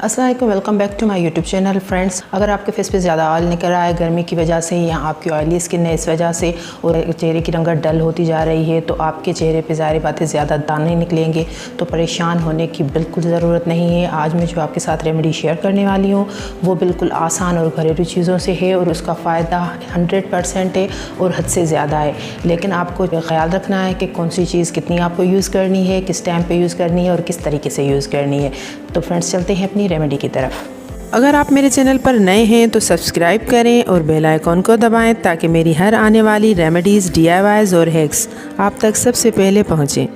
अस्सलाम वालेकुम, welcome back to my YouTube channel. Friends, अगर आपके फेस पे ज़्यादा ऑयल निकल रहा है गर्मी की वजह से या आपकी ऑयली स्किन है इस वजह से और चेहरे की रंगत डल होती जा रही है तो आपके चेहरे पे ज़ाहिर बात है ज़्यादा दाने निकलेंगे, तो परेशान होने की बिल्कुल ज़रूरत नहीं है। आज मैं जो आपके साथ रेमेडी शेयर करने वाली हूँ वो बिल्कुल आसान और घरेलू चीज़ों से है और उसका फ़ायदा 100% है और हद से ज़्यादा है। लेकिन आपको ख्याल रखना है कि कौन सी चीज़ कितनी आपको यूज़ करनी है, किस टाइम पे यूज़ करनी है और किस तरीके से यूज़ करनी है। तो फ्रेंड्स, चलते हैं अपनी रेमेडी की तरफ। अगर आप मेरे चैनल पर नए हैं तो सब्सक्राइब करें और बेल आइकॉन को दबाएं ताकि मेरी हर आने वाली रेमेडीज़, DIYs और हैक्स आप तक सबसे पहले पहुँचें।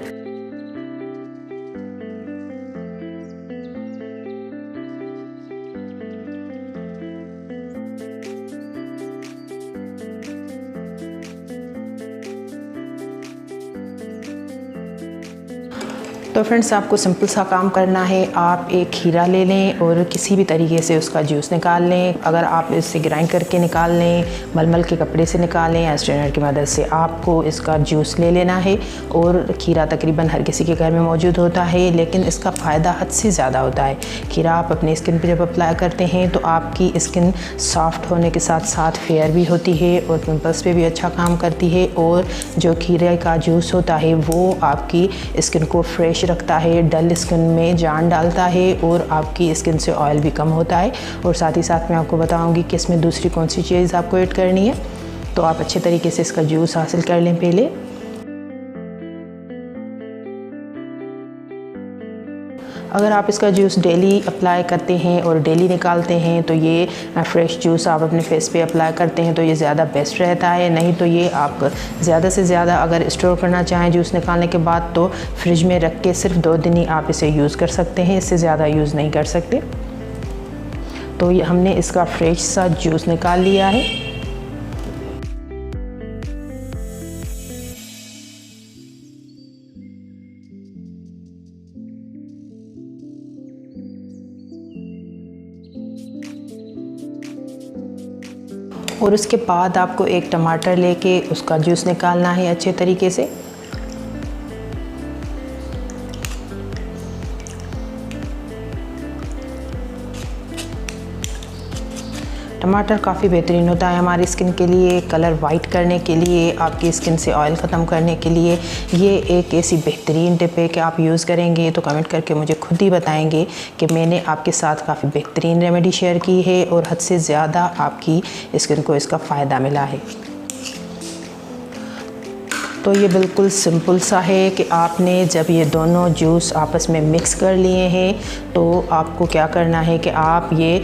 तो फ्रेंड्स, आपको सिंपल सा काम करना है। आप एक खीरा ले लें और किसी भी तरीके से उसका जूस निकाल लें। अगर आप इससे ग्राइंड करके निकाल लें, मलमल के कपड़े से निकालें या स्ट्रेनर की मदद से, आपको इसका जूस ले लेना है। और खीरा तकरीबन हर किसी के घर में मौजूद होता है, लेकिन इसका फ़ायदा हद से ज़्यादा होता है। खीरा आप अपनी स्किन पर जब अप्लाई करते हैं तो आपकी स्किन सॉफ्ट होने के साथ साथ फेयर भी होती है और पिंपल्स पे भी अच्छा काम करती है। और जो खीरे का जूस होता है वो आपकी स्किन को फ्रेश रखता है, डल स्किन में जान डालता है और आपकी स्किन से ऑयल भी कम होता है। और साथ ही साथ मैं आपको बताऊंगी कि इसमें दूसरी कौन सी चीज़ आपको ऐड करनी है। तो आप अच्छे तरीके से इसका जूस हासिल कर लें पहले। अगर आप इसका जूस डेली अप्लाई करते हैं और डेली निकालते हैं तो ये फ्रेश जूस आप अपने फेस पे अप्लाई करते हैं तो ये ज़्यादा बेस्ट रहता है। नहीं तो ये आप ज़्यादा से ज़्यादा अगर स्टोर करना चाहें जूस निकालने के बाद तो फ्रिज में रख के सिर्फ 2 दिन ही आप इसे यूज़ कर सकते हैं, इससे ज़्यादा यूज़ नहीं कर सकते। तो ये हमने इसका फ्रेश सा जूस निकाल लिया है। और उसके बाद आपको एक टमाटर लेके उसका जूस निकालना है अच्छे तरीके से। टमाटर काफ़ी बेहतरीन होता है हमारी स्किन के लिए, कलर वाइट करने के लिए, आपकी स्किन से ऑयल ख़त्म करने के लिए। ये एक ऐसी बेहतरीन टिप है कि आप यूज़ करेंगे तो कमेंट करके मुझे खुद ही बताएंगे कि मैंने आपके साथ काफ़ी बेहतरीन रेमेडी शेयर की है और हद से ज़्यादा आपकी स्किन को इसका फ़ायदा मिला है। तो ये बिल्कुल सिंपल सा है कि आपने जब ये दोनों जूस आपस में मिक्स कर लिए हैं तो आपको क्या करना है कि आप ये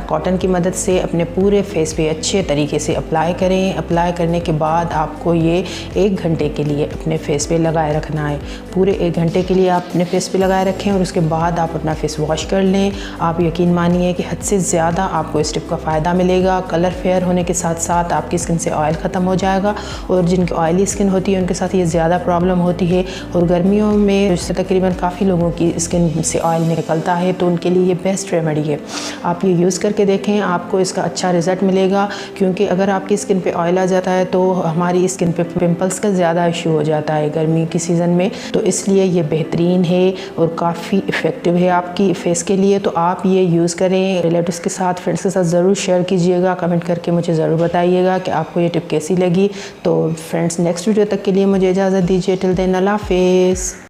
कॉटन की मदद से अपने पूरे फेस पे अच्छे तरीके से अप्लाई करें। अप्लाई करने के बाद आपको ये 1 घंटे के लिए अपने फेस पे लगाए रखना है। पूरे 1 घंटे के लिए आप अपने फेस पे लगाए रखें और उसके बाद आप अपना फेस वॉश कर लें। आप यकीन मानिए कि हद से ज़्यादा आपको इस टिप का फ़ायदा मिलेगा। कलर फेयर होने के साथ साथ आपकी स्किन से ऑयल ख़त्म हो जाएगा और जिनकी ऑयली स्किन होती है उनके साथ ये ज़्यादा प्रॉब्लम होती है। और गर्मियों में इससे तकरीबन काफ़ी लोगों की स्किन से ऑयल निकलता है तो उनके लिए ये बेस्ट रेमेडी है। आप ये यूज़ करके देखें, आपको इसका अच्छा रिज़ल्ट मिलेगा। क्योंकि अगर आपकी स्किन पे ऑयल आ जाता है तो हमारी स्किन पे पिंपल्स का ज़्यादा इशू हो जाता है गर्मी की सीज़न में। तो इसलिए ये बेहतरीन है और काफ़ी इफ़ेक्टिव है आपकी फेस के लिए। तो आप ये यूज़ करें, रिलेटिव्स के साथ, फ्रेंड्स के साथ ज़रूर शेयर कीजिएगा। कमेंट करके मुझे ज़रूर बताइएगा कि आपको ये टिप कैसी लगी। तो फ्रेंड्स, नेक्स्ट वीडियो तक के लिए मुझे इजाज़त दीजिए। टिल देन, अल्लाह हाफ़िज़।